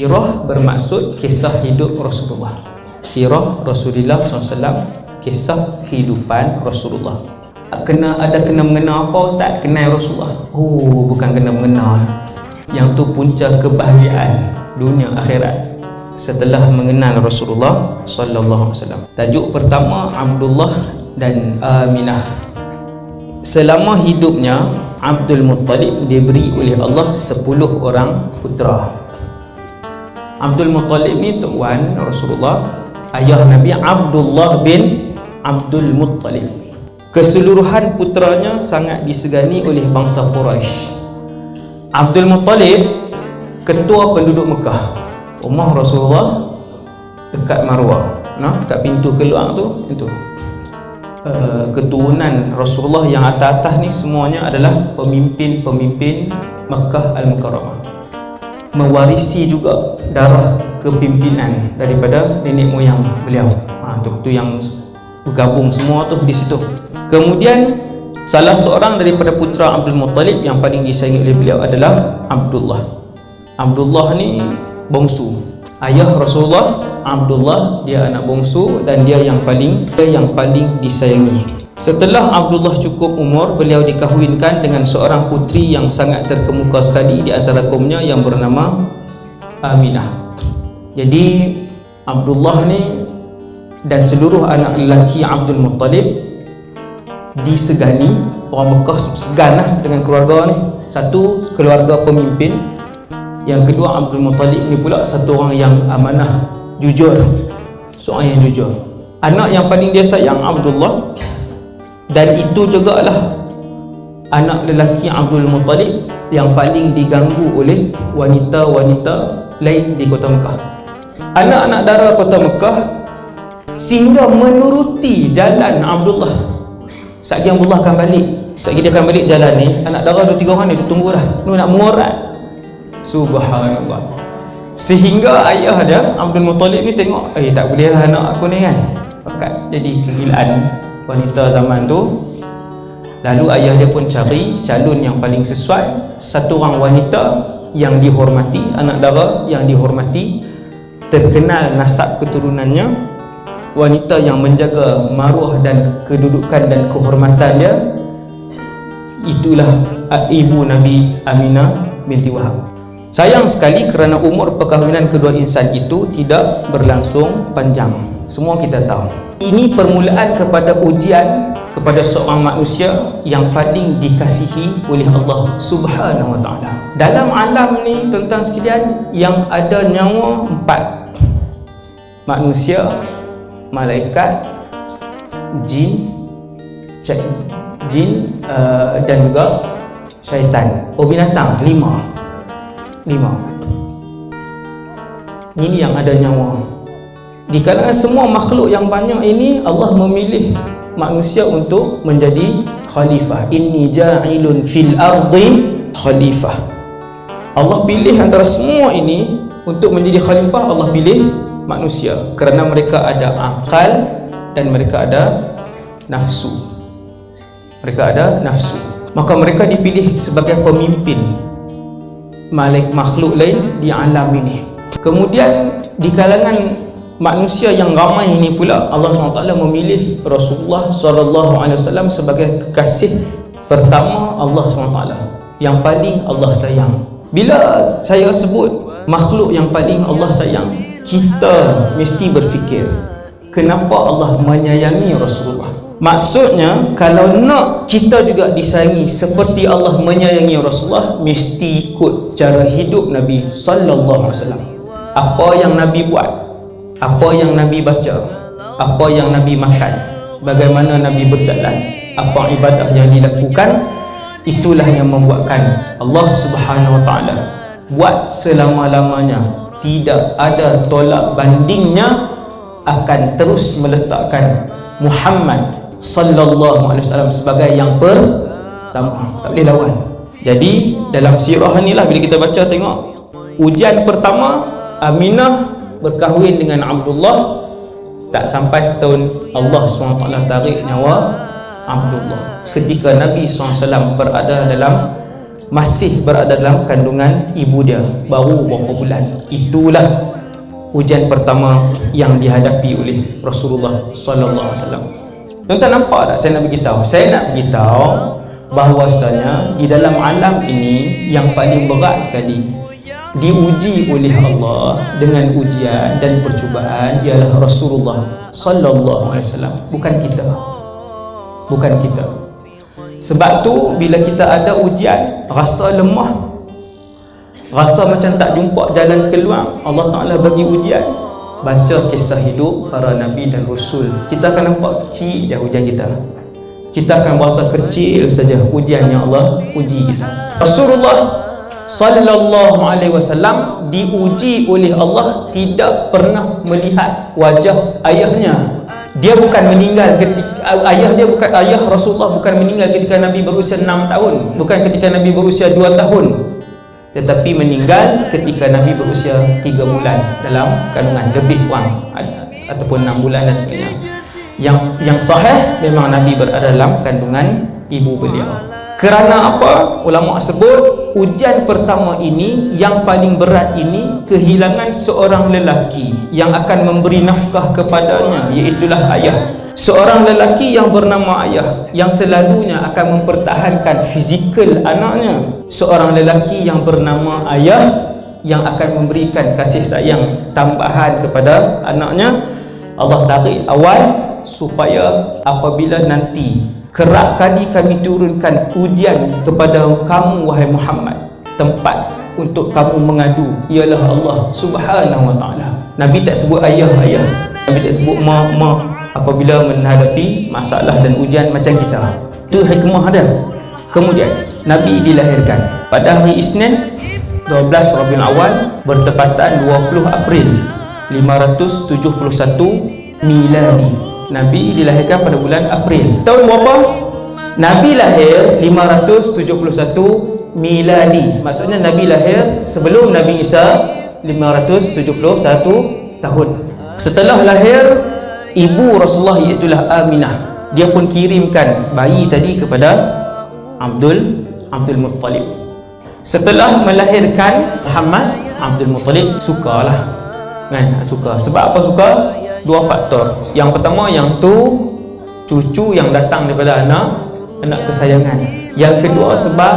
Sirah bermaksud kisah hidup Rasulullah. Sirah Rasulullah SAW, kisah kehidupan Rasulullah. Kena mengena apa Ustaz? Kenal Rasulullah. Oh, bukan kena mengena. Yang tu punca kebahagiaan dunia akhirat setelah mengenal Rasulullah sallallahu alaihi wasallam. Tajuk pertama, Abdullah dan Aminah. Selama hidupnya Abdul Muttalib diberi oleh Allah 10 orang putera. Abdul Muttalib ni tok wan Rasulullah, ayah Nabi Abdullah bin Abdul Muttalib. Keseluruhan puteranya sangat disegani oleh bangsa Quraisy. Abdul Muttalib ketua penduduk Mekah. Rumah Rasulullah dekat Marwah, dekat pintu keluar tu itu. Keturunan Rasulullah yang atas-atas ni semuanya adalah pemimpin-pemimpin Makkah Al-Mukarramah, mewarisi juga darah kepimpinan daripada nenek moyang beliau. Tu yang bergabung semua tu di situ. Kemudian salah seorang daripada putera Abdul Muttalib yang paling disayangi oleh beliau adalah Abdullah. Abdullah ni bongsu. Ayah Rasulullah Abdullah, dia anak bongsu dan dia yang paling disayangi. Setelah Abdullah cukup umur, beliau dikahwinkan dengan seorang putri yang sangat terkemuka sekali di antara kaumnya yang bernama Aminah. Jadi Abdullah ni dan seluruh anak lelaki Abdul Muttalib disegani. Orang Mekah segan dengan keluarga ni. Satu, keluarga pemimpin. Yang kedua, Abdul Muttalib ni pula satu orang yang amanah, jujur, seorang yang jujur. Anak yang paling dia sayang Abdullah, dan itu juga lah anak lelaki Abdul Muttalib yang paling diganggu oleh wanita-wanita lain di kota Mekah. Anak-anak dara kota Mekah sehingga menuruti jalan Abdullah. Sekejap Abdullah akan balik, sekejap dia akan balik jalan ni, anak dara 2-3 orang ni dia tunggu dah, ni nak mengorat. Subhanallah. Sehingga ayah dia Abdul Muttalib ni tengok, tak boleh lah anak aku ni kan, pakat jadi kegilaan wanita zaman tu. Lalu ayah dia pun cari calon yang paling sesuai, satu orang wanita yang dihormati, anak dara yang dihormati, terkenal nasab keturunannya, wanita yang menjaga maruah dan kedudukan dan kehormatan dia. Itulah ibu Nabi Aminah binti Wahab. Sayang sekali kerana umur perkahwinan kedua insan itu tidak berlangsung panjang. Semua kita tahu. Ini permulaan kepada ujian kepada seorang manusia yang paling dikasihi oleh Allah Subhanahu wa taala. Dalam alam ni tuan-tuan sekalian, yang ada nyawa 4. Manusia, malaikat, jin dan juga syaitan. Binatang 5. Ini yang ada nyawa. Di kalangan semua makhluk yang banyak ini, Allah memilih manusia untuk menjadi khalifah. Inni ja'ilun fil ardi khalifah. Allah pilih antara semua ini untuk menjadi khalifah. Allah pilih manusia kerana mereka ada akal dan mereka ada nafsu. Maka mereka dipilih sebagai pemimpin makhluk lain di alam ini. Kemudian di kalangan manusia yang ramai ini pula, Allah SWT memilih Rasulullah SAW sebagai kekasih pertama Allah SWT, yang paling Allah sayang. Bila saya sebut makhluk yang paling Allah sayang, kita mesti berfikir, kenapa Allah menyayangi Rasulullah? Maksudnya, kalau nak kita juga disayangi seperti Allah menyayangi Rasulullah, mesti ikut cara hidup Nabi sallallahu alaihi wasallam. Apa yang Nabi buat, apa yang Nabi baca, apa yang Nabi makan, bagaimana Nabi berjalan, apa ibadah yang dilakukan, itulah yang membuatkan Allah Subhanahu wa taala buat selama-lamanya, tidak ada tolak bandingnya, akan terus meletakkan Muhammad sallallahu alaihi wasallam sebagai yang pertama, tak boleh lawan. Jadi dalam sirah inilah bila kita baca, tengok ujian pertama, Aminah berkahwin dengan Abdullah, tak sampai setahun Allah SWT tarik nyawa Abdullah ketika Nabi SAW berada dalam masih berada dalam kandungan ibu dia baru beberapa bulan. Itulah ujian pertama yang dihadapi oleh Rasulullah sallallahu alaihi wasallam. Tuan-tuan nampak tak saya nak beritahu? Saya nak beritahu bahawasanya di dalam alam ini yang paling berat sekali diuji oleh Allah dengan ujian dan percubaan ialah Rasulullah sallallahu alaihi wasallam, bukan kita. Bukan kita. Sebab tu bila kita ada ujian, rasa lemah, rasa macam tak jumpa jalan keluar, Allah Ta'ala bagi ujian, baca kisah hidup para Nabi dan Rasul. Kita akan nampak kecil je ujian kita. Kita akan merasa kecil saja ujian yang Allah uji kita. Rasulullah sallallahu alaihi wasallam diuji oleh Allah tidak pernah melihat wajah ayahnya. Dia bukan meninggal ketika ayah Rasulullah bukan meninggal ketika Nabi berusia 6 tahun, bukan ketika Nabi berusia 2 tahun, tetapi meninggal ketika Nabi berusia 3 bulan dalam kandungan, lebih kurang ataupun 6 bulan dan sebagainya. Yang sahih memang Nabi berada dalam kandungan ibu beliau. Kerana apa? Ulama sebut ujian pertama ini, yang paling berat ini, kehilangan seorang lelaki yang akan memberi nafkah kepadanya, iaitulah ayah. Seorang lelaki yang bernama ayah, yang selalunya akan mempertahankan fizikal anaknya. Seorang lelaki yang bernama ayah, yang akan memberikan kasih sayang tambahan kepada anaknya. Allah tarik awal supaya apabila nanti kerap kali kami turunkan ujian kepada kamu wahai Muhammad, tempat untuk kamu mengadu ialah Allah Subhanahu wa taala. Nabi tak sebut ayah, Nabi tak sebut mak apabila menghadapi masalah dan ujian macam kita. Itu hikmah dia. Kemudian Nabi dilahirkan pada hari Isnin 12 Rabiul Awal bertepatan 20 April 571 miladi. Nabi dilahirkan pada bulan April. Tahun berapa? Nabi lahir 571 miladi. Maksudnya Nabi lahir sebelum Nabi Isa 571 tahun. Setelah lahir, ibu Rasulullah iaitulah Aminah, dia pun kirimkan bayi tadi kepada Abdul Muttalib. Setelah melahirkan Muhammad, Abdul Muttalib sukalah kan, suka. Sebab apa suka? Dua faktor. Yang pertama, yang tu cucu yang datang daripada anak kesayangan. Yang kedua, sebab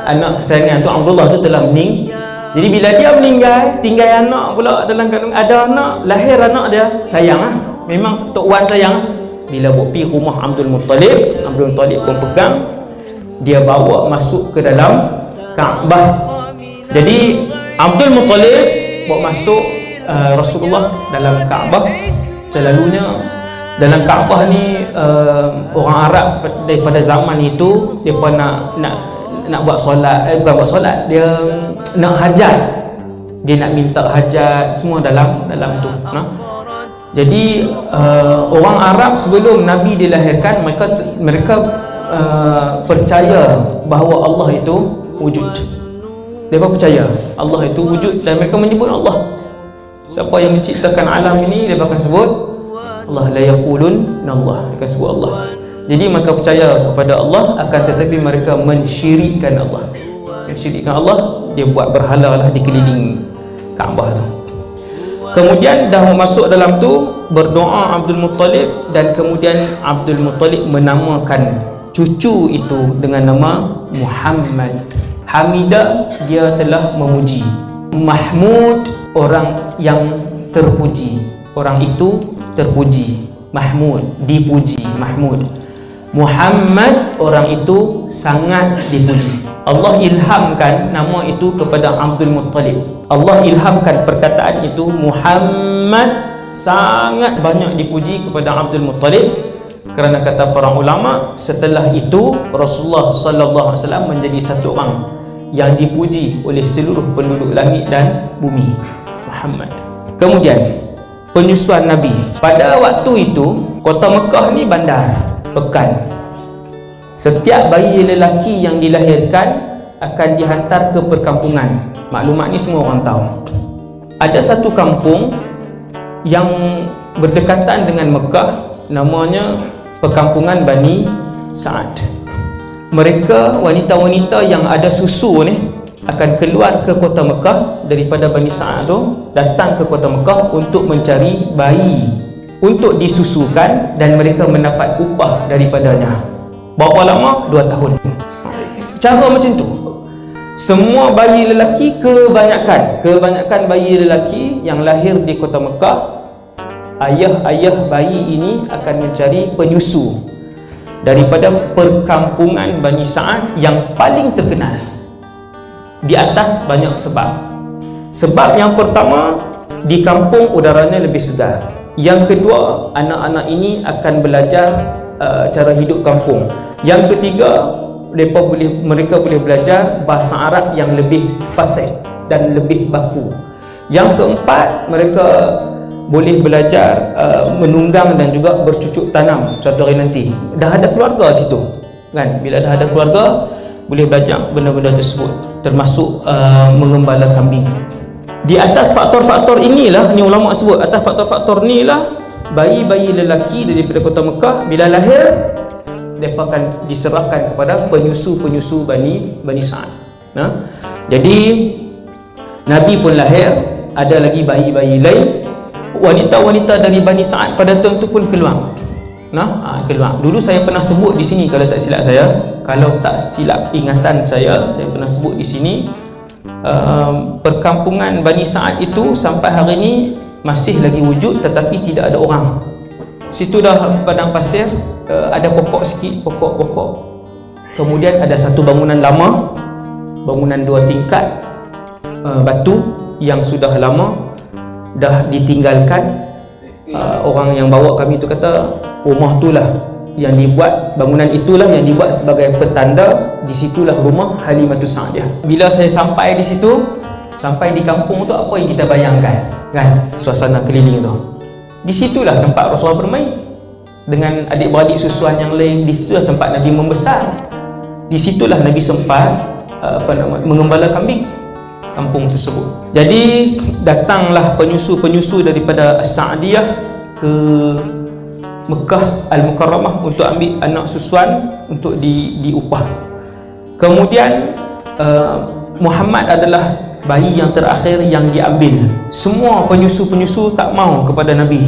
anak kesayangan tu Abdullah tu telah meninggal. Jadi bila dia meninggal, tinggal anak pula dalam kandungan. Ada anak, lahir anak dia, sayang lah. Memang Tok Wan sayang. Bila bawa pergi rumah Abdul Muttalib pun pegang, dia bawa masuk ke dalam Kaabah. Jadi Abdul Muttalib bawa masuk Rasulullah dalam Kaabah. Selalunya dalam Kaabah ni orang Arab daripada zaman itu depa nak buat solat, bukan buat solat, dia nak hajat, dia nak minta hajat semua dalam tu. Jadi orang Arab sebelum Nabi dilahirkan, mereka percaya bahawa Allah itu wujud. Mereka percaya Allah itu wujud dan mereka menyebut Allah. Siapa yang menciptakan alam ini, dia akan sebut Allah. La yaqulun Allah, dia akan sebut Allah. Jadi mereka percaya kepada Allah, akan tetapi mereka mensyirikkan Allah. Mensyirikkan Allah, dia buat berhala lah di keliling Kaabah tu. Kemudian dah masuk dalam tu, berdoa Abdul Muttalib, dan kemudian Abdul Muttalib menamakan cucu itu dengan nama Muhammad. Hamida, dia telah memuji. Mahmud, orang yang terpuji. Orang itu terpuji. Mahmud, dipuji. Mahmud. Muhammad, orang itu sangat dipuji. Allah ilhamkan nama itu kepada Abdul Muttalib. Allah ilhamkan perkataan itu, Muhammad, sangat banyak dipuji kepada Abdul Muttalib. Kerana kata para ulama, setelah itu Rasulullah sallallahu alaihi wasallam menjadi satu orang yang dipuji oleh seluruh penduduk langit dan bumi, Muhammad. Kemudian penyusuan Nabi. Pada waktu itu kota Mekah ni bandar, pekan. Setiap bayi lelaki yang dilahirkan akan dihantar ke perkampungan. Maklumat ni semua orang tahu. Ada satu kampung yang berdekatan dengan Mekah, namanya perkampungan Bani Sa'ad. mereka wanita-wanita yang ada susu ni akan keluar ke kota Mekah daripada Bani Sa'ad tu, datang ke kota Mekah untuk mencari bayi untuk disusukan dan mereka mendapat upah daripadanya. Berapa lama? 2 tahun. Cara macam tu. Semua bayi lelaki, kebanyakan bayi lelaki yang lahir di kota Mekah, ayah-ayah bayi ini akan mencari penyusu daripada perkampungan Bani Sa'ad yang paling terkenal. Di atas banyak sebab. Sebab yang pertama, di kampung udaranya lebih segar. Yang kedua, anak-anak ini akan belajar cara hidup kampung. Yang ketiga, mereka boleh belajar bahasa Arab yang lebih fasih dan lebih baku. Yang keempat, mereka boleh belajar menunggang dan juga bercucuk tanam. Suatu hari nanti dah ada keluarga situ kan, bila dah ada keluarga boleh belajar benda-benda tersebut, termasuk mengembala kambing. Di atas faktor-faktor inilah, ni ulama sebut, atas faktor-faktor inilah bayi-bayi lelaki daripada kota Mekah bila lahir mereka akan diserahkan kepada penyusu-penyusu Bani Sa'ad. Jadi Nabi pun lahir, ada lagi bayi-bayi lain, wanita-wanita dari Bani Sa'ad pada tahun itu pun keluar. Keluar. Dulu saya pernah sebut di sini, kalau tak silap ingatan saya pernah sebut di sini, perkampungan Bani Sa'ad itu sampai hari ini masih lagi wujud tetapi tidak ada orang. Situ dah padang pasir, ada pokok sikit, pokok-pokok. Kemudian ada satu bangunan lama, bangunan 2 tingkat, batu yang sudah lama, dah ditinggalkan. Orang yang bawa kami tu kata rumah itulah yang dibuat, bangunan itulah yang dibuat sebagai petanda disitulah rumah Halimatus Sa'diyah. Bila saya sampai di situ, sampai di kampung tu, apa yang kita bayangkan kan, suasana keliling tu. Di situlah tempat Rasulullah bermain dengan adik-beradik susuan yang lain. Di situlah tempat Nabi membesar. Di situlah Nabi sempat mengembala kambing kampung tersebut. Jadi datanglah penyusu-penyusu daripada As-Sa'diyah ke Mekah Al-Mukarramah untuk ambil anak susuan untuk diupah. Kemudian Muhammad adalah bayi yang terakhir yang diambil. Semua penyusu-penyusu tak mau kepada Nabi.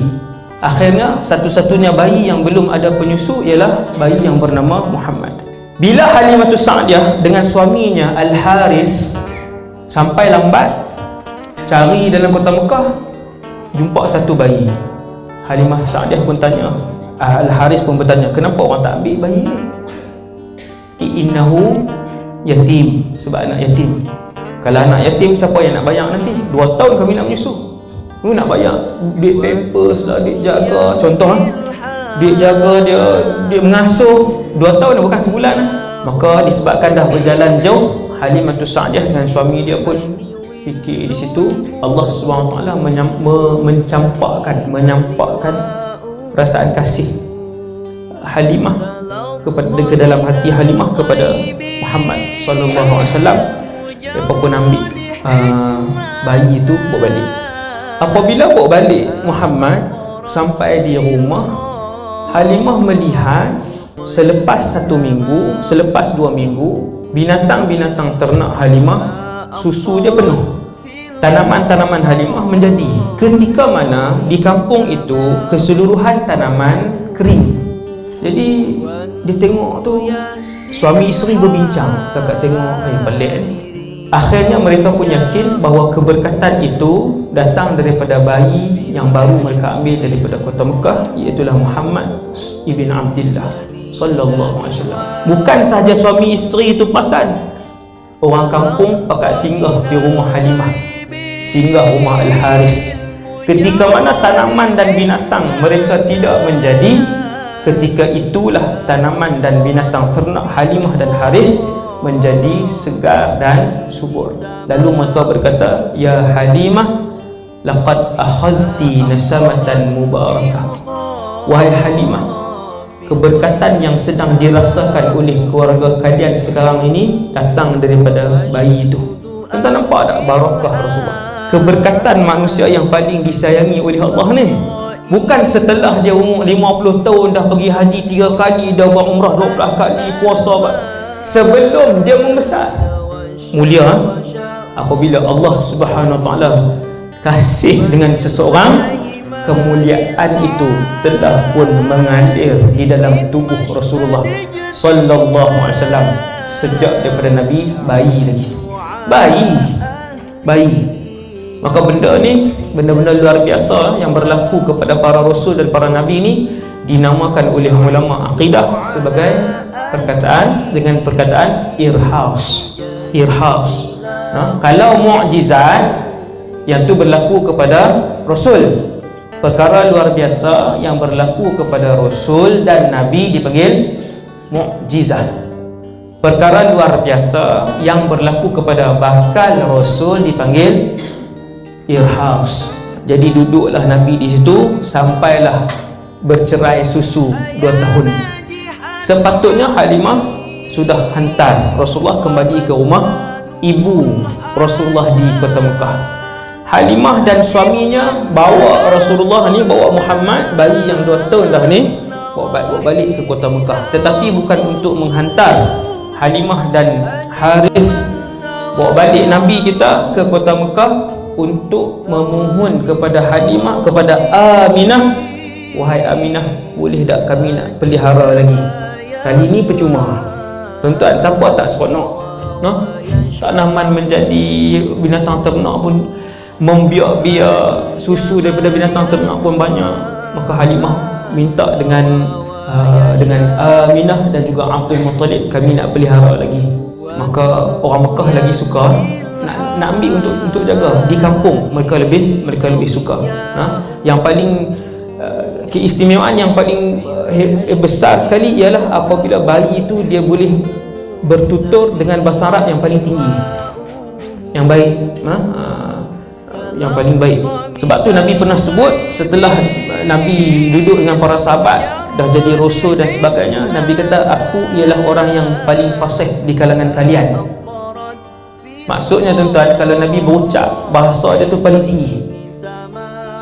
Akhirnya satu-satunya bayi yang belum ada penyusu ialah bayi yang bernama Muhammad. Bila Halimatus Sa'diyah dengan suaminya Al-Harith sampai lambat cari dalam kota Mekah, jumpa satu bayi. Halimah Sa'diyah pun tanya, Al-Harith pun bertanya, kenapa orang tak ambil bayi ni? Innahu yatim, sebab anak yatim. Kalau anak yatim, siapa yang nak bayar nanti? 2 tahun kami nak menyusu, lu nak bayar duit pampers lah, duit jaga, contoh duit jaga dia mengasuh 2 tahun bukan sebulan. Maka disebabkan dah berjalan jauh, Halimatus Sa'diyah dengan suami dia pun fikir di situ, Allah SWT menyampakkan perasaan kasih Halimah ke dalam hati Halimah kepada Muhammad sallallahu alaihi wasallam. Mereka pun ambil bayi itu bawa balik. Apabila bawa balik Muhammad sampai di rumah, Halimah melihat selepas 1 minggu, selepas 2 minggu, binatang-binatang ternak Halimah susu dia penuh. Tanaman-tanaman Halimah menjadi, ketika mana di kampung itu keseluruhan tanaman kering. Jadi dia tengok tu, suami isteri berbincang, kakak tengok, pelik ni. Akhirnya mereka pun yakin bahawa keberkatan itu datang daripada bayi yang baru mereka ambil daripada kota Mekah, iaitulah Muhammad ibn Abdullah sallallahu alaihi wasallam. Bukan sahaja suami isteri itu perasan, orang kampung pakat singgah di rumah Halimah, singgah rumah Al-Harith. Ketika mana tanaman dan binatang mereka tidak menjadi, ketika itulah tanaman dan binatang ternak Halimah dan Harith menjadi segar dan subur. Lalu mereka berkata, ya Halimah, laqad akhadhti nasamatan mubarakah. Wahai Halimah, keberkatan yang sedang dirasakan oleh keluarga kalian sekarang ini datang daripada bayi itu. Kita nampak tak barakah Rasulullah? Keberkatan manusia yang paling disayangi oleh Allah ni bukan setelah dia umur 50 tahun dah pergi haji 3 kali, dah buat umrah 12 kali, puasa. sebelum dia membesar. Mulia apabila Allah Subhanahu Wa Taala kasih dengan seseorang, kemuliaan itu telah pun mengalir di dalam tubuh Rasulullah sallallahu alaihi wasallam sejak daripada Nabi bayi lagi. Bayi. Maka benda ni, benda-benda luar biasa yang berlaku kepada para rasul dan para nabi ni dinamakan oleh ulama akidah sebagai perkataan irhas. Kalau mukjizat yang tu berlaku kepada rasul, perkara luar biasa yang berlaku kepada rasul dan nabi dipanggil mukjizat. Perkara luar biasa yang berlaku kepada bakal rasul dipanggil irhas. Jadi duduklah nabi di situ sampailah bercerai susu 2 tahun. Sepatutnya Halimah sudah hantar Rasulullah kembali ke rumah ibu Rasulullah di kota Mekah. Halimah dan suaminya bawa Rasulullah ni, bawa Muhammad bayi yang 2 tahun dah ni, bawa balik ke kota Mekah. Tetapi bukan untuk menghantar Halimah dan Harith, bawa balik Nabi kita ke kota Mekah untuk memohon kepada Halimah, kepada Aminah, wahai Aminah, boleh tak kami nak pelihara lagi? Kali ni percuma. Tuan-tuan, siapa tak seronok? Tanaman menjadi binatang ternak pun, membiak-biak susu daripada binatang ternak pun banyak. Maka Halimah minta dengan Aminah dan juga Abdul Muttalib, kami nak pelihara lagi. Maka orang Mekah lagi suka nak ambil untuk jaga. Di kampung mereka lebih suka. Yang paling keistimewaan yang paling besar sekali ialah apabila bayi itu dia boleh bertutur dengan bahasa Arab yang paling tinggi, yang baik, yang paling baik. Sebab tu Nabi pernah sebut, setelah Nabi duduk dengan para sahabat, dah jadi rasul dan sebagainya, Nabi kata, aku ialah orang yang paling fasih di kalangan kalian. Maksudnya tuan-tuan, kalau Nabi berucap, bahasa dia tu paling tinggi.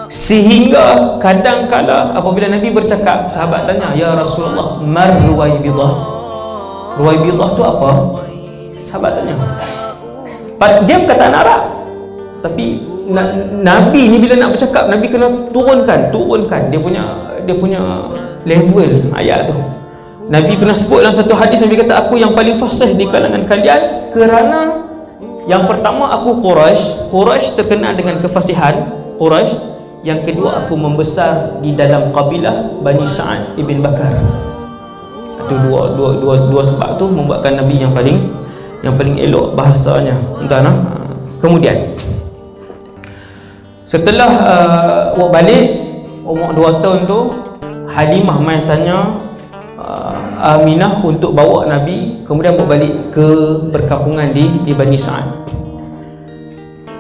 Sehingga kadang-kala apabila Nabi bercakap, sahabat tanya, ya Rasulullah, mar ruwaibidah? Ruwaibidah tu apa? Sahabat tanya. Dia perkataan Arab, tapi Nabi ni bila nak bercakap, Nabi kena turunkan dia punya level ayat tu. Nabi pernah sebut dalam satu hadis, Nabi kata, aku yang paling fasih di kalangan kalian kerana yang pertama aku Quraisy terkenal dengan kefasihan Quraisy. Yang kedua, aku membesar di dalam kabilah Bani Sa'ad ibn Bakar. Itu dua sebab tu membuatkan Nabi yang paling elok bahasanya. Entah. Kemudian setelah balik umur 2 tahun tu, Halimah mai tanya Aminah untuk bawa Nabi kemudian bawa balik ke perkampungan di Bani Sa'ad.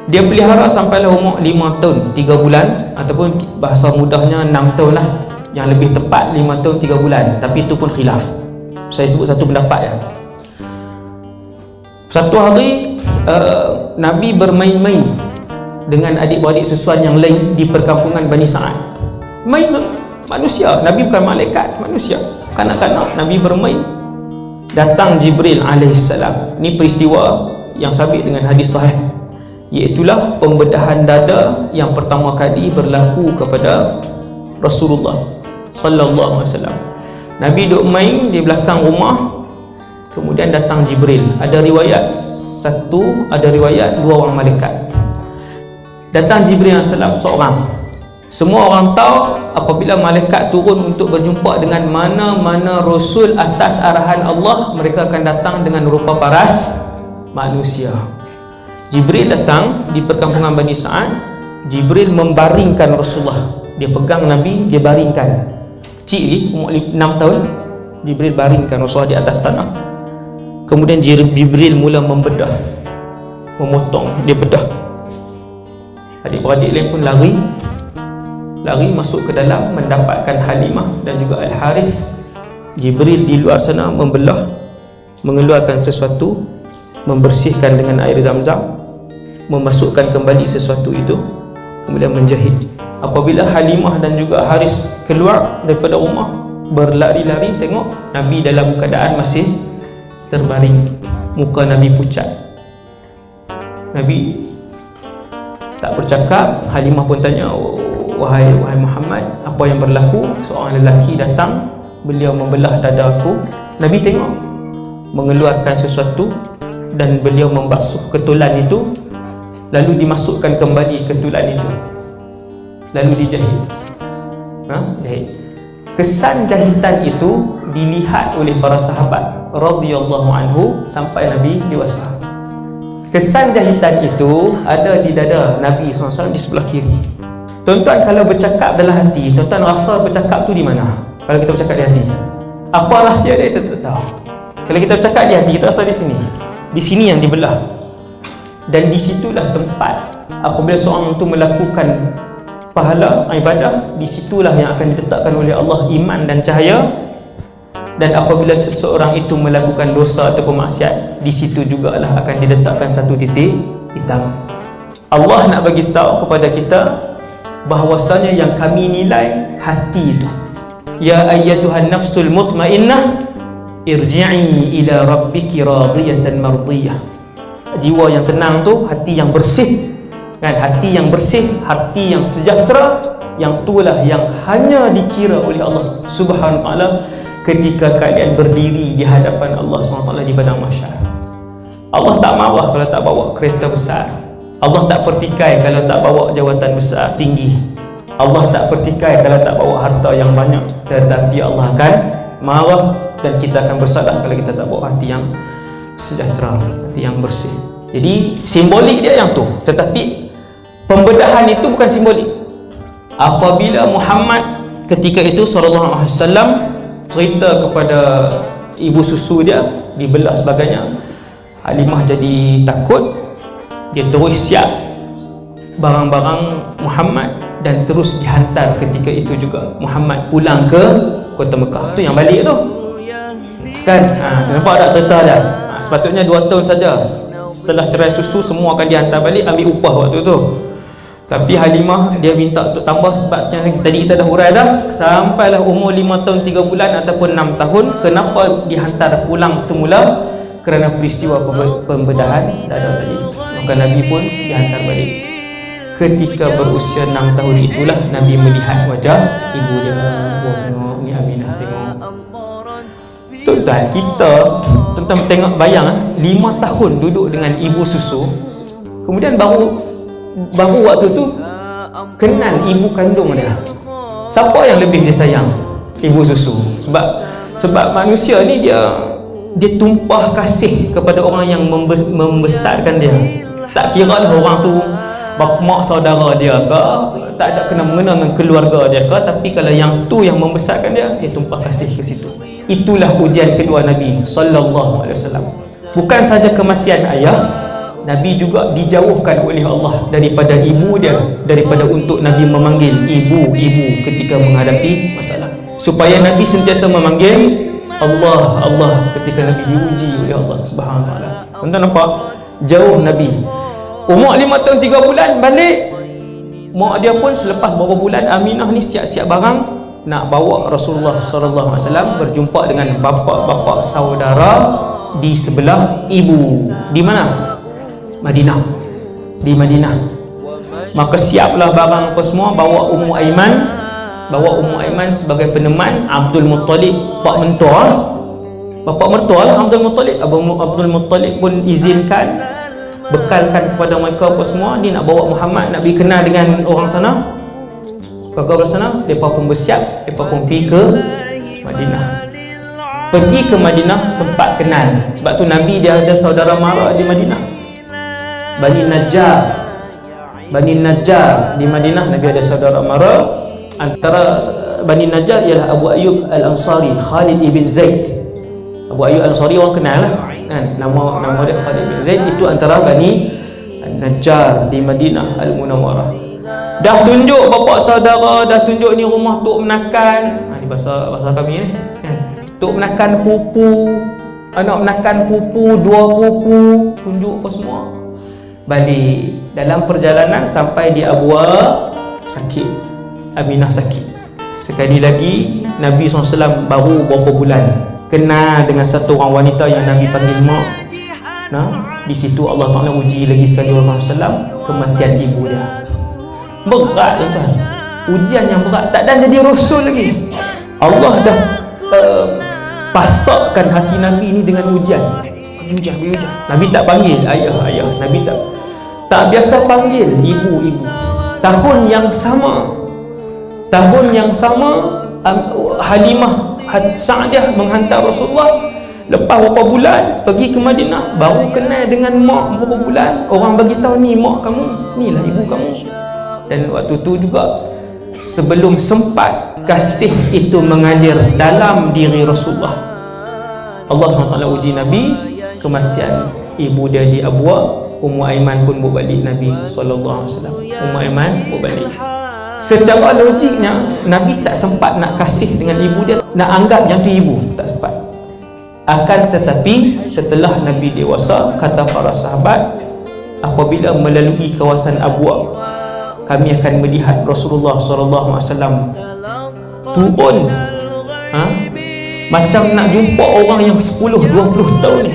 Dia pelihara sampailah umur 5 tahun 3 bulan, ataupun bahasa mudahnya 6 tahun lah. Yang lebih tepat 5 tahun 3 bulan, tapi itu pun khilaf. Saya sebut satu pendapat ya. Satu hari Nabi bermain-main dengan adik-beradik susuan yang lain di perkampungan Bani Sa'ad. Main manusia, Nabi bukan malaikat, manusia, kanak-kanak. Nabi bermain, datang Jibril alaihissalam. Ini peristiwa yang sabit dengan hadis sahih, iaitulah pembedahan dada yang pertama kali berlaku kepada Rasulullah sallallahu alaihi wasallam. Nabi duduk main di belakang rumah, kemudian datang Jibril. Ada riwayat 1, ada riwayat 2 orang malaikat. Datang Jibril alaihi salam seorang. Semua orang tahu apabila malaikat turun untuk berjumpa dengan mana-mana rasul atas arahan Allah, mereka akan datang dengan rupa paras manusia. Jibril datang di perkampungan Bani Sa'ad. Jibril membaringkan Rasulullah. Dia pegang Nabi, dia baringkan. Kecil, umur 6 tahun, Jibril baringkan Rasulullah di atas tanah. Kemudian Jibril mula membedah, memotong, dia bedah. Adik-beradik lain pun lari masuk ke dalam, mendapatkan Halimah dan juga Al-Harith. Jibril di luar sana membelah, mengeluarkan sesuatu, membersihkan dengan air Zam-Zam, memasukkan kembali sesuatu itu, kemudian menjahit. Apabila Halimah dan juga Haris keluar daripada rumah, berlari-lari tengok Nabi dalam keadaan masih terbaring, muka Nabi pucat. Nabi tak bercakap. Halimah pun tanya, wahai Muhammad, apa yang berlaku? Seorang lelaki datang, beliau membelah dada aku. Nabi tengok, mengeluarkan sesuatu, dan beliau membasuh ketulan itu, lalu dimasukkan kembali ketulan itu, lalu dijahit. Jahit. Kesan jahitan itu dilihat oleh para sahabat radhiyallahu anhu sampai Nabi dewasa. Kesan jahitan itu ada di dada Nabi SAW di sebelah kiri. Tuan-tuan kalau bercakap dalam hati, tuan-tuan rasa bercakap tu di mana? Kalau kita bercakap di hati, apa rahsia dia, kita tak tahu. Kalau kita bercakap di hati, kita rasa di sini. Di sini yang dibelah. Dan di situlah tempat apabila seorang itu melakukan pahala ibadah, di situlah yang akan ditetapkan oleh Allah iman dan cahaya. Dan apabila seseorang itu melakukan dosa atau maksiat, di situ jugalah akan diletakkan satu titik hitam. Allah nak bagi tahu kepada kita bahwasanya yang kami nilai hati itu. Ya ayyatuhan nafsul mutmainnah irji'i ila rabbiki radiyatan mardiyah. Jiwa yang tenang tu hati yang bersih, kan? Hati yang bersih, hati yang sejahtera, yang itulah yang hanya dikira oleh Allah Subhanahu wa taala ketika kalian berdiri di hadapan Allah Subhanahu wa taala di padang mahsyar. Allah tak marah kalau tak bawa kereta besar. Allah tak pertikai kalau tak bawa jawatan besar tinggi. Allah tak pertikai kalau tak bawa harta yang banyak. Tetapi Allah akan marah dan kita akan bersalah kalau kita tak bawa hati yang sejahtera, hati yang bersih. Jadi simbolik dia yang tu. Tetapi pembedahan itu bukan simbolik. Apabila Muhammad ketika itu sallallahu alaihi wasallam cerita kepada ibu susu dia dibelah sebagainya, Halimah jadi takut. Dia terus siap barang-barang Muhammad dan terus dihantar ketika itu juga Muhammad pulang ke kota Mekah. Tu yang balik tu, kan? Nampak tak cerita dia? Sepatutnya 2 tahun saja setelah cerai susu semua akan dihantar balik, ambil upah waktu tu. Tapi Halimah dia minta untuk tambah, sebab sekarang tadi kita dah hurai dah, sampailah umur 5 tahun 3 bulan ataupun 6 tahun. Kenapa dihantar pulang semula? Kerana peristiwa pembedahan dada tadi. Maka Nabi pun dihantar balik. Ketika berusia 6 tahun itulah Nabi melihat wajah ibu dia. Tengok ni Aminah, tengok. Tuan-tuan, kita tuan-tuan tengok, bayang 5 tahun duduk dengan ibu susu, kemudian baru waktu tu kenal ibu kandung dia. Siapa yang lebih dia sayang? Ibu susu. Sebab manusia ni dia tumpah kasih kepada orang yang membesarkan dia. Tak kira lah orang tu mak saudara dia ke, tak ada kena-mengena dengan keluarga dia ke, tapi kalau yang tu yang membesarkan dia tumpah kasih ke situ. Itulah ujian kedua Nabi sallallahu alaihi wasallam. Bukan saja kematian ayah, Nabi juga dijauhkan oleh Allah daripada ibu dia, daripada untuk Nabi memanggil ibu ketika menghadapi masalah. Supaya Nabi sentiasa memanggil Allah ketika Nabi diuji oleh Allah Subhanahu wa taala. Tuan-tuan nampak? Jauh Nabi. Umur 5 tahun 3 bulan balik. Mak dia pun selepas beberapa bulan, Aminah ni siap-siap barang nak bawa Rasulullah sallallahu alaihi wasallam berjumpa dengan bapa saudara di sebelah ibu. Di mana? Madinah. Di Madinah. Maka siaplah barang apa semua, bawa Ummu Aiman sebagai peneman. Abdul Muttalib, pak mentua, bapa mertua lah Abdul Muttalib. Abdul Muttalib pun izinkan, bekalkan kepada mereka apa semua. Dia nak bawa Muhammad, nak pergi kenal dengan orang sana. Keluarga sana, mereka pun bersiap, mereka pun pergi ke Madinah. Pergi ke Madinah sempat kenal. Sebab tu Nabi dia ada saudara mara di Madinah, Bani Najjar di Madinah. Nabi ada saudara mara. Antara Bani Najjar ialah Abu Ayyub Al-Ansari, Khalid ibn Zaid. Abu Ayyub Al-Ansari orang kenal lah, kan? Nama dia Khalid ibn Zaid. Itu antara Bani Najjar di Madinah Al-Munawwarah. Dah tunjuk bapa saudara, dah tunjuk ni rumah Tok Menakan. Ni bahasa kami ni, kan? Tok Menakan pupu, anak menakan pupu, 2 pupu, tunjuk apa semua. Balik dalam perjalanan sampai di Abwa, sakit. Aminah sakit. Sekali lagi Nabi SAW baru berapa bulan kenal dengan satu orang wanita yang Nabi panggil mak. Nah, di situ Allah Taala uji lagi sekali Rasulullah SAW kematian ibu dia. Berat tuan-tuan, ujian yang berat. Tak dan jadi rasul lagi, Allah dah pasakkan hati Nabi ni dengan ujian. Nabi tak panggil ayah. Nabi tak biasa panggil ibu. Tahun yang sama Halimah Sa'diah menghantar Rasulullah. Lepas beberapa bulan pergi ke Madinah, baru kenal dengan mak beberapa bulan. Orang bagi tahu, ni mak kamu, inilah ibu kamu. Dan waktu tu juga sebelum sempat kasih itu mengalir dalam diri Rasulullah, Allah SWT uji Nabi kematian ibu dia di Abwa. Ummu Aiman pun berbalik Nabi SAW. Ummu Aiman berbalik. Secara logiknya Nabi tak sempat nak kasih dengan ibu dia, nak anggap yang tu ibu, tak sempat. Akan tetapi setelah Nabi dewasa, kata para sahabat, apabila melalui kawasan Abwa, kami akan melihat Rasulullah SAW turun, macam nak jumpa orang yang 10-20 tahun ni,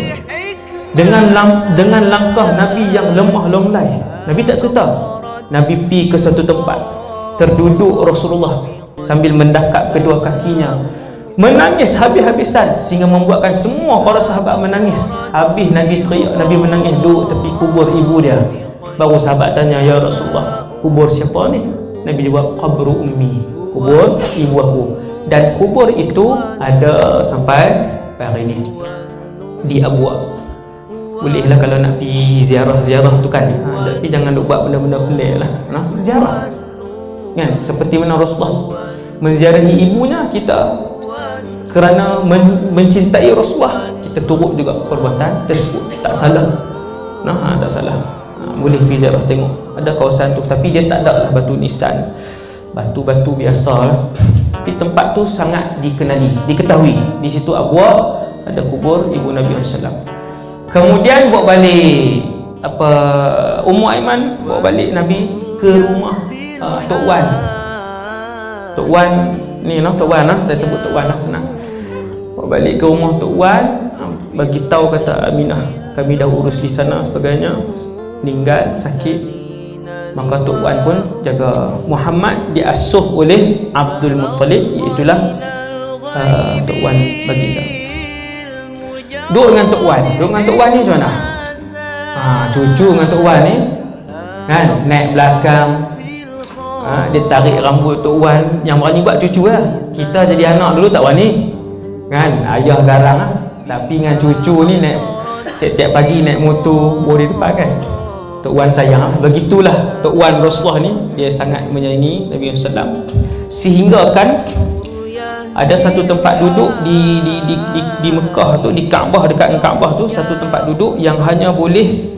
dengan langkah Nabi yang lemah longlai. Nabi tak cerita. Nabi pergi ke satu tempat, terduduk Rasulullah sambil mendakap kedua kakinya, menangis habis-habisan sehingga membuatkan semua para sahabat menangis. Habis Nabi teriak, Nabi menangis duduk tepi kubur ibu dia. Baru sahabat tanya, ya Rasulullah, kubur siapa ni? Nabi jawab, qabru ummi, kubur ibu aku. Dan kubur itu ada sampai hari ini di Abwa. Bolehlah kalau nak pergi ziarah tu kan, tapi jangan duk buat benda-benda pelik lah. Ziarah kan, seperti mana Rasulullah menziarahi ibunya, kita kerana mencintai Rasulullah, kita turut juga perbuatan tersebut. Tak salah. Tak salah. Boleh pergi ziarah tengok. Ada kawasan tu, tapi dia tak ada lah batu nisan, batu-batu biasa lah. Tapi tempat tu sangat dikenali, diketahui. Di situ Abwa ada kubur ibu Nabi SAW. Kemudian bawa balik Ummu Aiman bawa balik Nabi ke rumah Tok Wan. Tok Wan ni Tok Wan saya sebut Tok Wan senang. Bawa balik ke rumah Tok Wan, bagi tahu kata Aminah, kami dah urus di sana sebagainya, meninggal sakit. Maka Tok Wan pun jaga. Muhammad diasuh oleh Abdul Muttalib, iaitulah Tok Wan baginda. Duduk dengan Tok Wan. Duduk dengan Tok Wan ni macam mana? Cucu dengan Tok Wan ni kan, naik belakang, dia tarik rambut Tok Wan. Yang berani buat cucu lah. Kita jadi anak dulu tak berani kan, ayah garang lah. Tapi dengan cucu ni naik, setiap pagi naik motor bawa di depan kan. Tok Wan sayang. Begitulah Tok Wan Rasulullah ni, dia sangat menyayangi Nabi SAW. Sehingga kan ada satu tempat duduk di Mekah tu, di Kaabah, dekat Kaabah tu, satu tempat duduk yang hanya boleh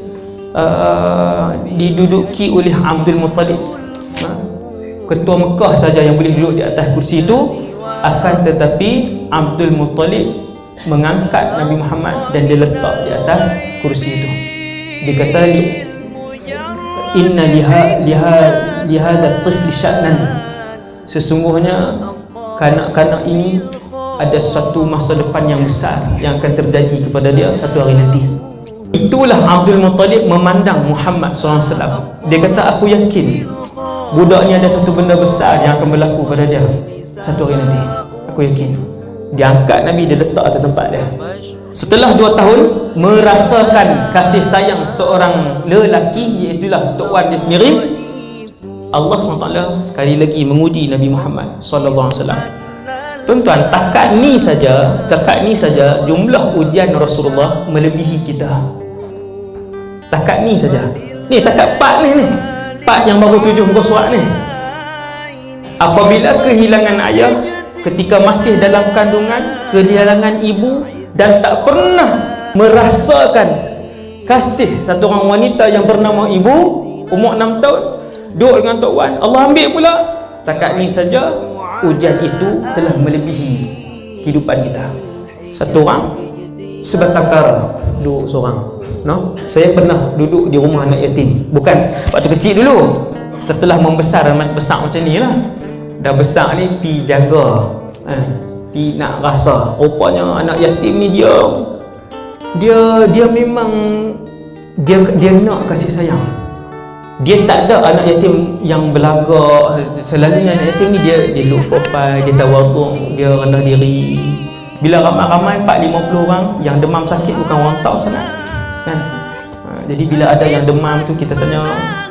diduduki oleh Abdul Muttalib. Ketua Mekah saja yang boleh duduk di atas kursi itu. Akan tetapi Abdul Muttalib mengangkat Nabi Muhammad dan dia letak di atas kursi itu. Dia kata, inna lihada tifli sya'nan, sesungguhnya kanak-kanak ini ada satu masa depan yang besar yang akan terjadi kepada dia satu hari nanti. Itulah Abdul Muttalib memandang Muhammad SAW. Dia kata, aku yakin budak ni ada satu benda besar yang akan berlaku pada dia satu hari nanti. Aku yakin. Dia angkat Nabi, dia letak atas tempat dia. Setelah 2 tahun merasakan kasih sayang seorang lelaki, iaitulah Tok Wan dia sendiri, Allah SWT sekali lagi menguji Nabi Muhammad SAW. Tuan-tuan, takat ni saja jumlah ujian Rasulullah melebihi kita. Takat ni saja. Ni takat part ni. Part yang baru 7 muka surat ni. Apabila kehilangan ayah ketika masih dalam kandungan, kehilangan ibu, dan tak pernah merasakan kasih satu orang wanita yang bernama ibu, umur 6 tahun, duduk dengan Tok Wan, Allah ambil pula. Takat ni saja ujian itu telah melebihi kehidupan kita. Satu orang sebatang kara duduk seorang. Saya pernah duduk di rumah anak yatim. Bukan waktu kecil dulu, setelah membesar, amat besar macam ni lah. Dah besar ni pi jaga nak rasa rupanya anak yatim ni dia memang dia nak kasih sayang. Dia tak ada anak yatim yang berlagak. Selalunya anak yatim ni dia low profile, dia tawaduk, dia rendah diri. Bila ramai-ramai 4-50 orang yang demam sakit, bukan orang tahu sangat kan. Jadi bila ada yang demam tu, kita tanya,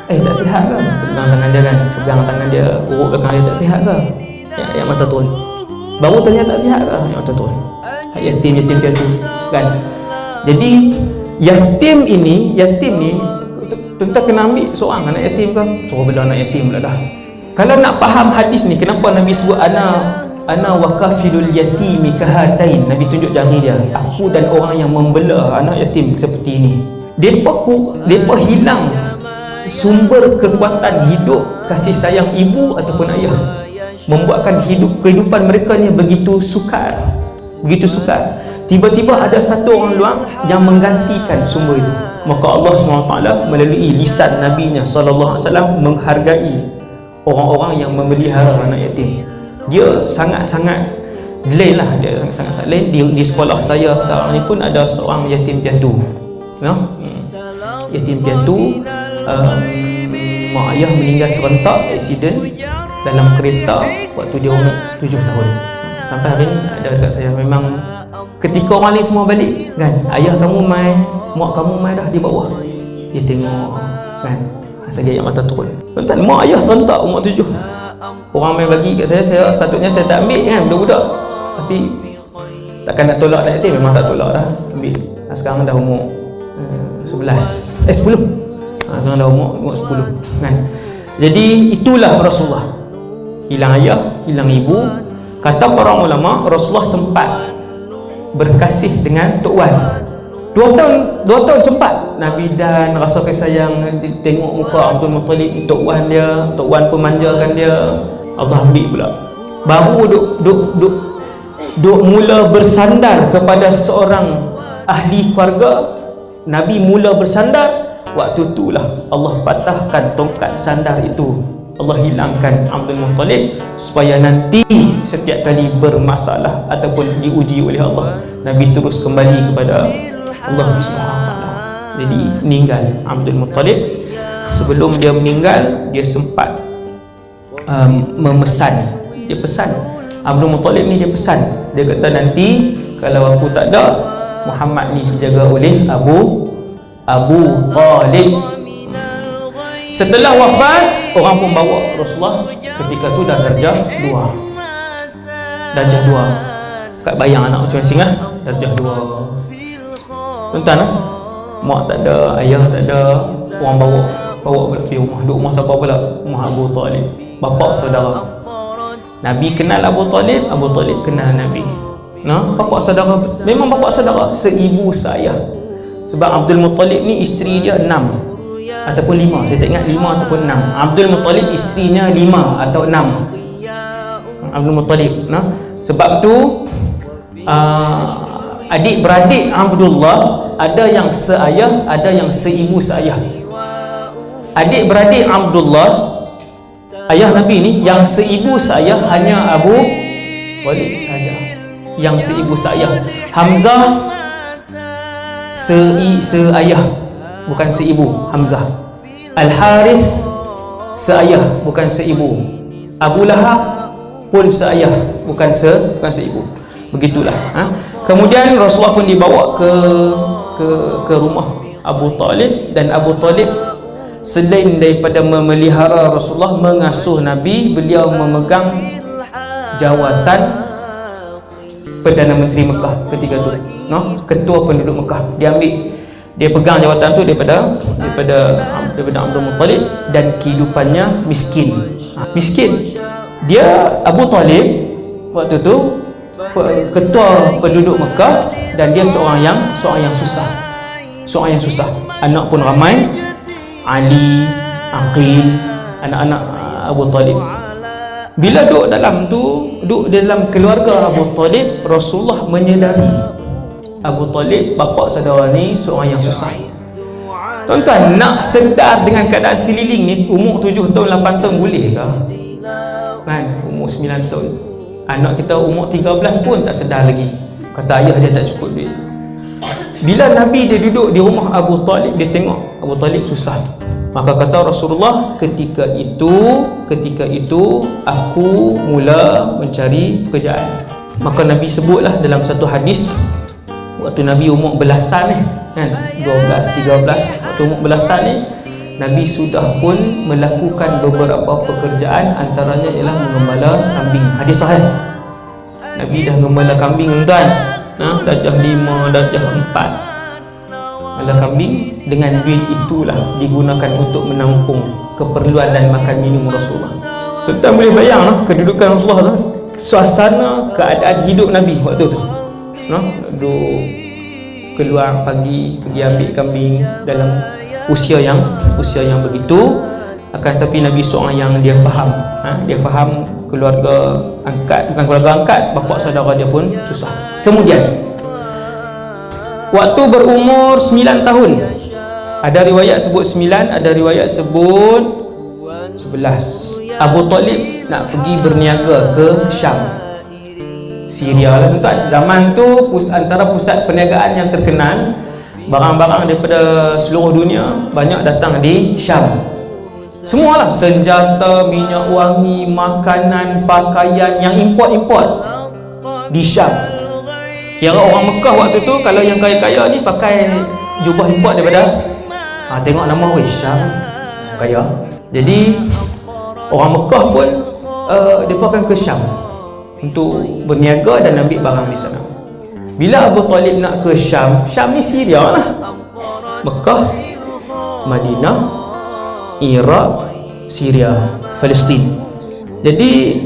tak sihat ke? Pegang tangan dia kan, pegang tangan dia, urut belakang dia, tak sihat ke? Yang mata turun. Baru tanya tak sihat ke? Yang mata turun. Yatim piatu kan. Jadi yatim ni tuan-tuan kena ambil seorang anak yatim kan. Suruh bela anak yatim pula dah. Kalau nak faham hadis ni, kenapa Nabi sebut ana wakafilul yatimi kahatain. Nabi tunjuk jari dia, aku dan orang yang membela anak yatim seperti ini. Depa hilang sumber kekuatan hidup, kasih sayang ibu ataupun ayah, membuatkan kehidupan mereka ni begitu sukar. Tiba-tiba ada satu orang luar yang menggantikan sumber itu. Maka Allah SWT melalui lisan Nabi-Nya SAW menghargai orang-orang yang memelihara anak yatim. Dia sangat-sangat lain lah, dia sangat-sangat lain. Di sekolah saya sekarang ni pun ada seorang yatim piatu, yatim piatu. Mak ayah meninggal serentak aksiden dalam kereta waktu dia umur 7 tahun. Sampai hari ni ada dekat saya. Memang ketika orang lain semua balik kan, ayah kamu mai, mak kamu mai dah di bawah, dia tengok kan, asal dia yang mata turun. Tuan-tuan, mak ayah serentak umur 7. Orang main bagi kat saya sepatutnya saya tak ambil kan, budak-budak. Tapi takkan nak tolak anak yatim, memang tak tolak dah, ambil. Sekarang dah umur 10. Sekarang dah umur 10 kan. Jadi itulah Rasulullah. Hilang ayah, hilang ibu. Kata para ulama, Rasulullah sempat berkasih dengan Tok Wan. 2 tahun sempat Nabi dan rasa kasih sayang, tengok muka Abdul Muttalib, Tok Wan dia, Tok Wan pun manjakan dia. Allah ambil pula. Baru duk mula bersandar kepada seorang ahli keluarga. Nabi mula bersandar, waktu itulah Allah patahkan tongkat sandar itu. Allah hilangkan Abdul Muttalib supaya nanti setiap kali bermasalah ataupun diuji oleh Allah, Nabi terus kembali kepada Allah SWT. Jadi meninggal Abdul Muttalib. Sebelum dia meninggal, dia sempat memesan. Dia pesan, Abdul Muttalib ni dia pesan, dia kata nanti kalau aku tak ada, Muhammad ni dijaga oleh Abu Talib. Setelah wafat, orang pun bawa Rasulullah ketika tu dah darjah 2. Darjah 2. Kat bayang anak masing-masing darjah 2. Tuan-tuan mak tak ada, ayah tak ada, orang bawa pula pergi rumah. Duduk rumah siapa pula? Rumah Abu Talib, bapa saudara. Nabi kenal Abu Talib, Abu Talib kenal Nabi. Bapa saudara, memang bapa saudara, seibu seayah. Sebab Abdul Muttalib ni isteri dia 6 ataupun 5, saya tak ingat 5 ataupun 6. Abdul Muttalib isterinya 5 atau 6. Abdul Muttalib. Sebab tu adik-beradik Abdullah ada yang seayah, ada yang seibu seayah. Adik-beradik Abdullah, ayah Nabi ni, yang seibu seayah hanya Abu Talib saja. Yang seibu seayah. Hamzah seayah, bukan seibu. Hamzah. Al-Harith seayah, bukan seibu. Abu Lahab pun seayah, bukan seibu. Begitulah. Kemudian Rasulullah pun dibawa ke rumah Abu Talib, dan Abu Talib selain daripada memelihara Rasulullah, mengasuh Nabi, beliau memegang jawatan Perdana Menteri Mekah ketika tu, ketua penduduk Mekah. Dia pegang jawatan tu daripada Abdul Muttalib, dan kehidupannya miskin. Dia Abu Talib waktu tu ketua penduduk Mekah, dan dia seorang yang susah. Anak pun ramai, Ali, Aqil, anak-anak Abu Talib. Bila duduk dalam keluarga Abu Talib, Rasulullah menyedari Abu Talib, bapa saudara ni, seorang yang susah. Tuan-tuan, nak sedar dengan keadaan sekeliling ni, umur 7 tahun, 8 tahun boleh ke? Kan? Umur 9 tahun. Anak kita umur 13 pun tak sedar lagi, kata ayah dia tak cukup duit. Bila Nabi dia duduk di rumah Abu Talib, dia tengok Abu Talib susah. Maka kata Rasulullah, ketika itu aku mula mencari pekerjaan. Maka Nabi sebutlah dalam satu hadis, waktu Nabi umur belasan kan, 12, 13, waktu umur belasan ni Nabi sudah pun melakukan beberapa pekerjaan, antaranya ialah mengembala kambing. Hadis sahih. Nabi dah gembala kambing tuan, darjah 5, darjah 4. Gembala kambing, dengan duit itulah digunakan untuk menampung keperluan dan makan minum Rasulullah. Tuan boleh bayang kedudukan Rasulullah tu, suasana keadaan hidup Nabi waktu tu. Duduk keluar pagi pergi ambil kambing dalam usia yang begitu. Akan tapi Nabi seorang yang dia faham, dia faham keluarga angkat, bukan keluarga angkat, bapa saudara dia pun susah. Kemudian waktu berumur 9 tahun, ada riwayat sebut 9, ada riwayat sebut 11, Abu Talib nak pergi berniaga ke Syam, Syria lah tuan-tuan. Zaman tu antara pusat perniagaan yang terkenal, barang-barang daripada seluruh dunia banyak datang di Syam. Semualah, senjata, minyak wangi, makanan, pakaian yang import di Syam. Kira orang Mekah waktu tu, kalau yang kaya-kaya ni pakai jubah import daripada tengok nama Syam, kaya. Jadi orang Mekah pun mereka akan ke Syam untuk berniaga dan ambil barang di sana. Bila Abu Talib nak ke Syam, Syam ni Syria lah, Mekah, Madinah, Iraq, Syria, Palestin. Jadi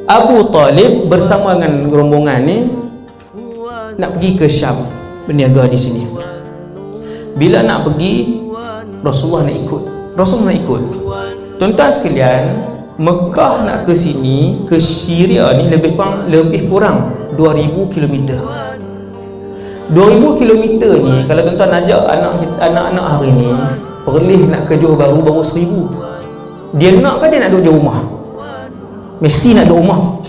Abu Talib bersama dengan rombongan ni nak pergi ke Syam, berniaga di sini. Bila nak pergi, Rasulullah nak ikut. Tuan-tuan sekalian, Mekah nak ke sini, ke Syria ni lebih kurang 2000 km. 2000 km ni kalau tuan-tuan ajak anak-anak hari ni Perlis nak ke Johor Bahru baru 1000. Dia nak ke dia nak duduk di rumah? Mesti nak duduk rumah.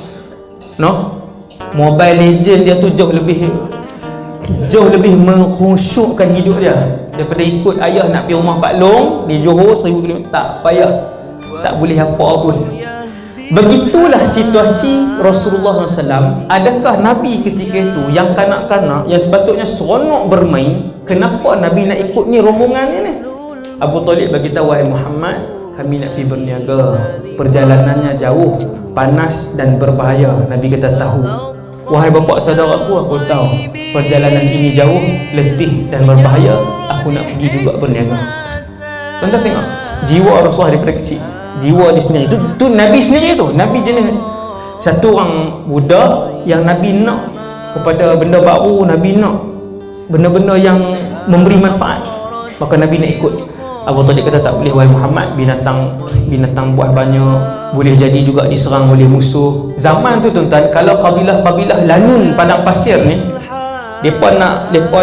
Mobile Legend dia tu jauh lebih mengkhusyukkan hidup dia daripada ikut ayah nak pergi rumah Pak Long di Johor 1000 km. Tak payah, tak boleh apa pun. Begitulah situasi Rasulullah SAW. Adakah Nabi ketika itu yang kanak-kanak yang sepatutnya seronok bermain, kenapa Nabi nak ikut ni rombongan ni? Abu Talib bagi tahu, wahai Muhammad, kami nak pergi berniaga, perjalanannya jauh, panas dan berbahaya. Nabi kata tahu. Wahai bapa saudaraku, aku tahu perjalanan ini jauh, letih dan berbahaya. Aku nak pergi juga berniaga. Tuan-tuan tengok jiwa Rasulullah daripada kecil, jiwa dia sendiri tu Nabi sendiri tu, Nabi jenis satu orang budak yang Nabi nak kepada benda baru, Nabi nak benda-benda yang memberi manfaat, maka Nabi nak ikut. Abu Talib kata tak boleh wahai Muhammad, binatang buah banyak, boleh jadi juga diserang oleh musuh. Zaman tu tuan-tuan, kalau kabilah-kabilah Lanun padang pasir ni, depa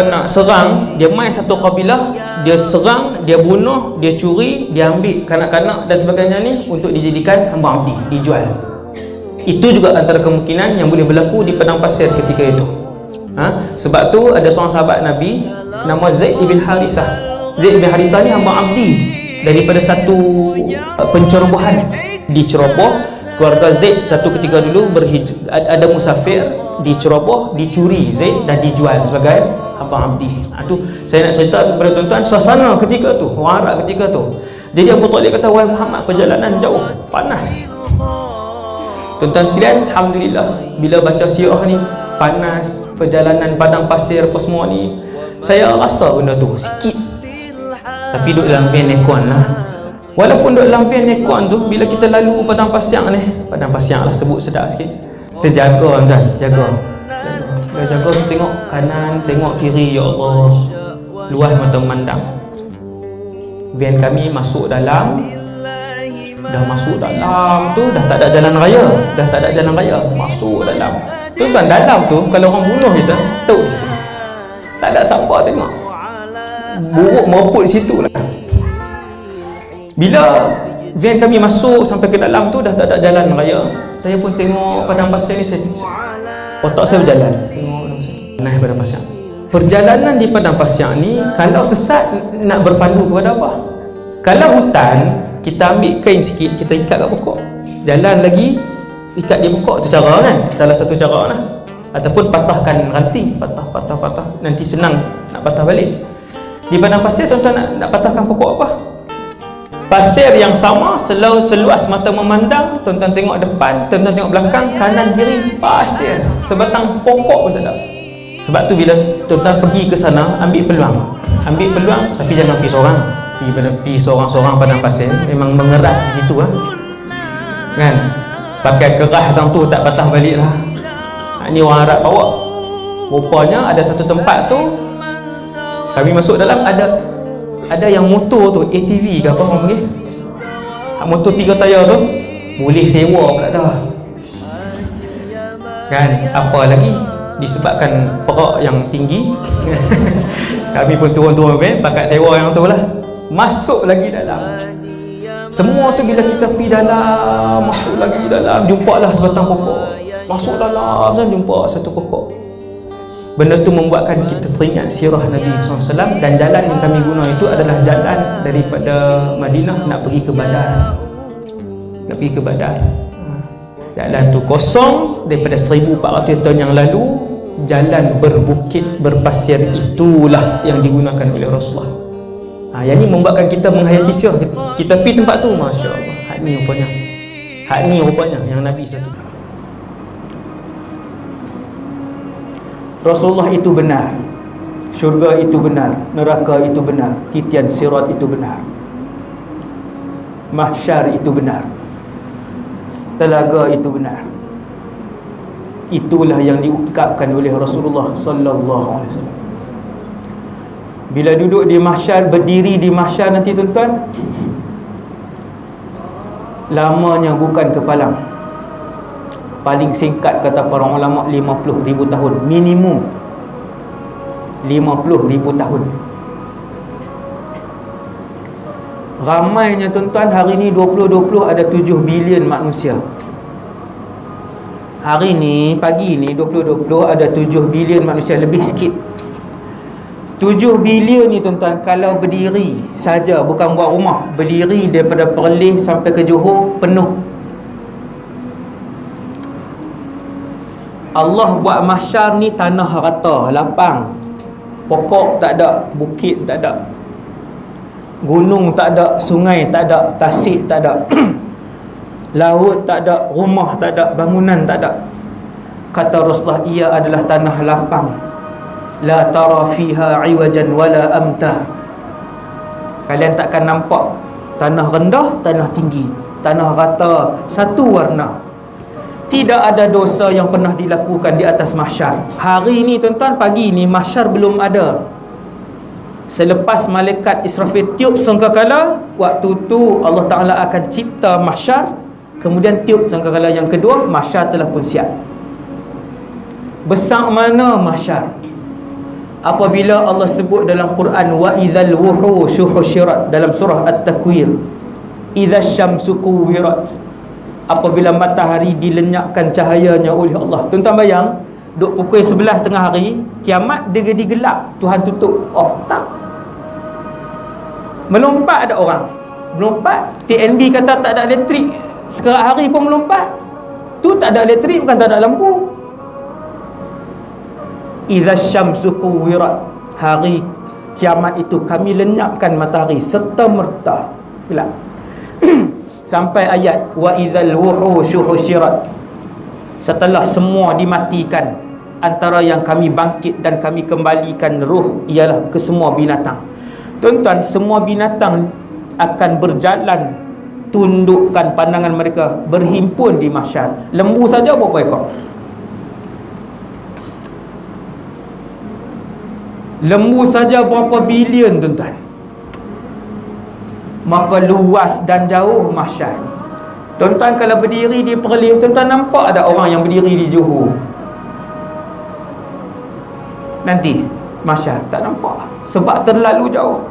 nak serang, dia main satu kabilah, dia serang, dia bunuh, dia curi, dia ambil kanak-kanak dan sebagainya ni untuk dijadikan hamba abdi, dijual. Itu juga antara kemungkinan yang boleh berlaku di padang pasir ketika itu. Sebab tu ada seorang sahabat Nabi nama Zaid bin Harithah. Zaid bin Harithah ni hamba abdi daripada satu pencerobohan. Diceroboh, keluarga Zaid satu ketika dulu ada musafir, diceroboh, dicuri Zaid dan dijual sebagai hamba abdi. Itu saya nak cerita kepada tuan-tuan suasana ketika tu, orang Arab ketika tu. Jadi Abu Talib kata, wahai Muhammad, perjalanan jauh, panas. Tuan-tuan sekalian, alhamdulillah bila baca sirah ni, panas, perjalanan padang pasir apa semua ni, saya rasa benda tu sikit. Tapi duduk dalam van aircon lah. Walaupun duduk dalam van aircon tu, bila kita lalu padang pasir ni, padang pasir lah sebut sedap sikit, terjaga tuan, jaga tu, tengok kanan, tengok kiri, ya Allah, luas mata memandang. Van kami masuk dalam, tu dah tak ada jalan raya, masuk dalam tu kan, dalam tu kalau orang bunuh kita tuk di situ, tak ada siapa tengok, buruk mereput di situ lah. Bila van kami masuk sampai ke dalam tu dah tak ada jalan raya. Saya pun tengok padang pasir ni, otak saya berjalan tengok padang pasir. Naik padang pasir. Perjalanan di padang pasir ni, kalau sesat nak berpandu kepada apa? Kalau hutan, kita ambil kain sikit, kita ikat kat pokok. Jalan lagi, ikat di pokok. Itu cara kan? Salah satu cara lah. Ataupun patahkan ranting, patah. Nanti senang nak patah balik. Di padang pasir, tuan-tuan nak patahkan pokok apa? Pasir yang sama, seluas mata memandang. Tuan-tuan tengok depan, tuan-tuan tengok belakang, kanan kiri, pasir. Sebatang pokok pun tak ada. Sebab tu bila tuan-tuan pergi ke sana, ambil peluang, tapi jangan pergi seorang. Pergi seorang-seorang padang pasir, memang mengeras di situ lah. Kan? Pakai kerah tu tak patah balik lah. Ni orang Arab bawa. Rupanya ada satu tempat tu, kami masuk dalam, ada yang motor tu, ATV ke apa orang panggil, motor 3 tayar tu, boleh sewa pula dah. Kan? Apa lagi? Disebabkan perak yang tinggi, kami pun turun-turun van, pakai sewa yang tu lah. Masuk lagi dalam. Semua tu bila kita pergi dalam, masuk lagi dalam, jumpalah sebatang pokok. Masuk dalam dan jumpa satu pokok. Benda tu membuatkan kita teringat sirah Nabi SAW. Dan jalan yang kami guna itu adalah jalan daripada Madinah nak pergi ke Badar. Jalan tu kosong daripada 1400 tahun yang lalu. Jalan berbukit, berpasir itulah yang digunakan oleh Rasulullah. Yang ni membuatkan kita menghayati sirah. Kita pergi tempat tu, Masya Allah, hak ni rupanya yang Nabi satu. Rasulullah itu benar, syurga itu benar, neraka itu benar, titian sirat itu benar, mahsyar itu benar, telaga itu benar. Itulah yang diungkapkan oleh Rasulullah sallallahu alaihi wasallam. Bila duduk di mahsyar, berdiri di mahsyar nanti tuan-tuan, lamanya bukan kepalang. Paling singkat kata para ulama 50,000 tahun, minimum 50,000 tahun. Ramainya tuan-tuan, hari ni 2020 ada 7 bilion manusia. Hari ni, pagi ni 2020 ada 7 bilion manusia, lebih sikit. 7 bilion ni tuan-tuan, kalau berdiri saja, bukan buat rumah, berdiri daripada Perlis sampai ke Johor penuh. Allah buat mahsyar ni tanah rata, lapang, pokok tak ada, bukit tak ada, gunung tak ada, sungai tak ada, tasik tak ada, laut tak ada, rumah tak ada, bangunan tak ada. Kata Rasulullah, ia adalah tanah lapang, la tara fiha iwajan wala amta. Kalian takkan nampak tanah rendah, tanah tinggi, tanah rata, satu warna. Tidak ada dosa yang pernah dilakukan di atas mahsyar. Hari ni tuan-tuan, pagi ni mahsyar belum ada. Selepas malaikat Israfil tiup sangkakala, waktu tu Allah Ta'ala akan cipta mahsyar. Kemudian tiup sangkakala yang kedua, mahsyar telah pun siap. Besar mana mahsyar? Apabila Allah sebut dalam Quran, wa idzal wuhushu husyirat, dalam surah At-Takwir, idzash syamsu kuwirat, apabila matahari dilenyapkan cahayanya oleh Allah. Tuan-tuan bayang, duk pukul 11 tengah hari, kiamat dia jadi gelap, Tuhan tutup off, tak. Melompat ada orang, melompat. TNB kata tak ada elektrik, sekarang hari pun melompat. Tu tak ada elektrik, bukan tak ada lampu. Idza syamsu kuwirat, hari kiamat itu kami lenyapkan matahari serta merta, gelap. Sampai ayat wa idzal wuhushu husyirat, setelah semua dimatikan, antara yang kami bangkit dan kami kembalikan ruh ialah ke semua binatang. Tuan-tuan, semua binatang akan berjalan, tundukkan pandangan mereka, berhimpun di mahsyar. Lembu saja berapa ekor? Lembu saja berapa bilion tuan-tuan. Maka luas dan jauh mahsyar. Tuan-tuan kalau berdiri di Perlis, tuan-tuan nampak ada orang yang berdiri di Johor nanti mahsyar? Tak nampak, sebab terlalu jauh.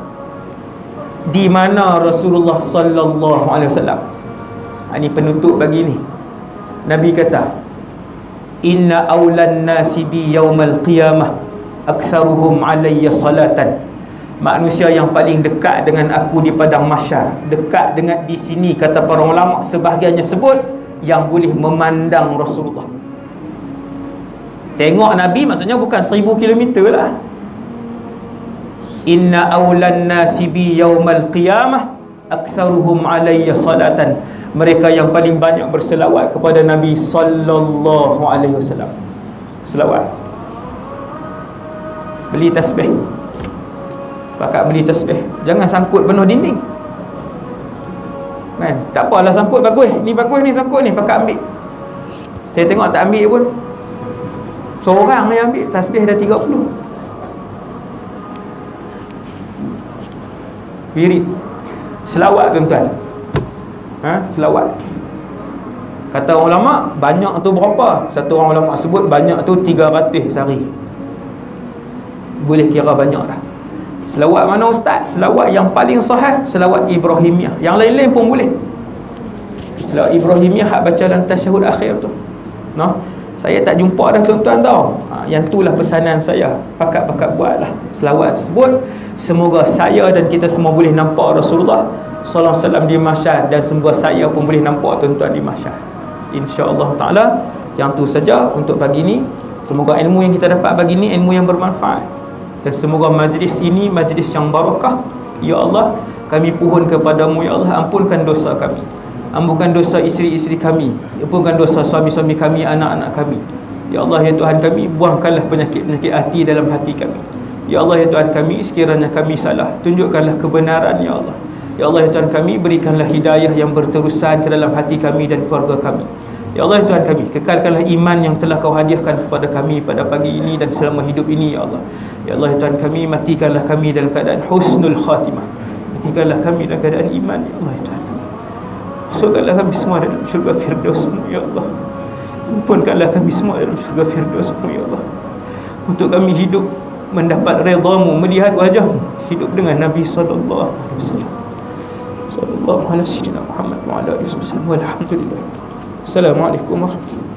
di mana Rasulullah sallallahu alaihi wasallam. Ini penutup bagi ni. Nabi kata, inna awlan nasi bi yaumal qiyamah aktsaruhum alayya salatan. Manusia yang paling dekat dengan aku di padang mahsyar, dekat dengan di sini kata para ulama, sebahagiannya sebut yang boleh memandang Rasulullah. Tengok Nabi maksudnya bukan 1000 kilometer lah. Inna awlan nasi bi yaumal qiyamah aktsaruhum alayya salatan. Mereka yang paling banyak berselawat kepada Nabi sallallahu alaihi wasallam. Selawat. Beli tasbih. Pakat beli tasbih. Jangan sangkut penuh dinding. Kan? Tak apalah sangkut bagus. Ni bagus ni sangkut ni, pakat ambil. Saya tengok tak ambil pun. Seorang yang ambil tasbih dah 30. Wirid. Selawat tuan-tuan. Selawat. Kata orang ulama, banyak tu berapa? Satu orang ulama sebut banyak tu 300 sehari. Boleh kira banyak dah. Selawat mana ustaz? Selawat yang paling sahih selawat Ibrahimiyah. Yang lain-lain pun boleh. Selawat Ibrahimiyah hak baca dalam tasyahud akhir tu. No? Saya tak jumpa dah tuan-tuan tau. Yang itulah pesanan saya. Pakat-pakat buatlah selawat tersebut. Semoga saya dan kita semua boleh nampak Rasulullah sallallahu alaihi wasallam di mahsyar, dan semoga saya pun boleh nampak tuan-tuan di mahsyar. Insya-Allah taala. Yang tu saja untuk pagi ni. Semoga ilmu yang kita dapat pagi ni ilmu yang bermanfaat, dan semoga majlis ini majlis yang barakah. Ya Allah, kami pohon kepadamu ya Allah, ampunkan dosa kami, ampunkan dosa isteri-isteri kami, ampunkan dosa suami-suami kami, anak-anak kami. Ya Allah ya Tuhan kami, buangkanlah penyakit-penyakit hati dalam hati kami. Ya Allah ya Tuhan kami, sekiranya kami salah, tunjukkanlah kebenaran ya Allah. Ya Allah ya Tuhan kami, berikanlah hidayah yang berterusan ke dalam hati kami dan keluarga kami. Ya Allah ya Tuhan kami, kekalkanlah iman yang telah kau hadiahkan kepada kami pada pagi ini dan selama hidup ini ya Allah. Ya Allah ya Tuhan kami, matikanlah kami dalam keadaan husnul khatimah, matikanlah kami dalam keadaan iman ya Allah ya Tuhan kami. Masukkanlah kami semua dalam syurga Firdaus-Mu ya Allah. Ampunkanlah kami semua dalam syurga Firdaus-Mu ya Allah. Untuk kami hidup mendapat redha-Mu, melihat wajah-Mu, hidup dengan Nabi sallallahu alaihi wasallam. Sallallahu alaihi wasallam Muhammad wa ala alihi wasallam. Walhamdulillah. Assalamualaikum warahmatullahi wabarakatuh.